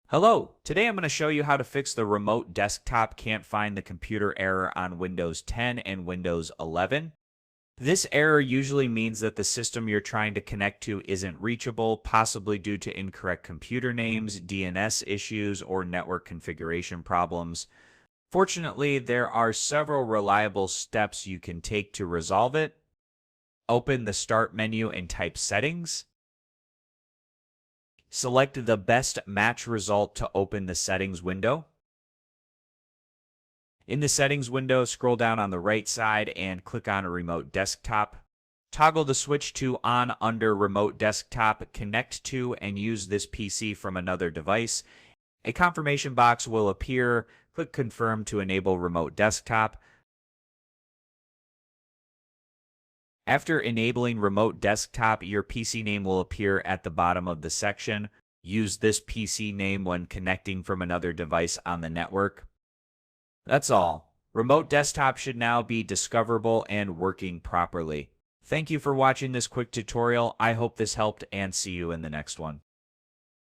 Hello, today I'm going to show you how to fix the remote desktop can't find the computer error on Windows 10 and Windows 11. This error usually means that the system you're trying to connect to isn't reachable, possibly due to incorrect computer names, DNS issues, or network configuration problems. Fortunately, there are several reliable steps you can take to resolve it. Open the Start menu and type Settings. Select the best match result to open the settings window. In the settings window, scroll down on the right side and click on a remote desktop. Toggle the switch to on under remote desktop, connect to and use this PC from another device. A confirmation box will appear. Click confirm to enable remote desktop. After enabling remote desktop, your PC name will appear at the bottom of the section. Use this PC name when connecting from another device on the network. That's all. Remote desktop should now be discoverable and working properly. Thank you for watching this quick tutorial. I hope this helped and see you in the next one.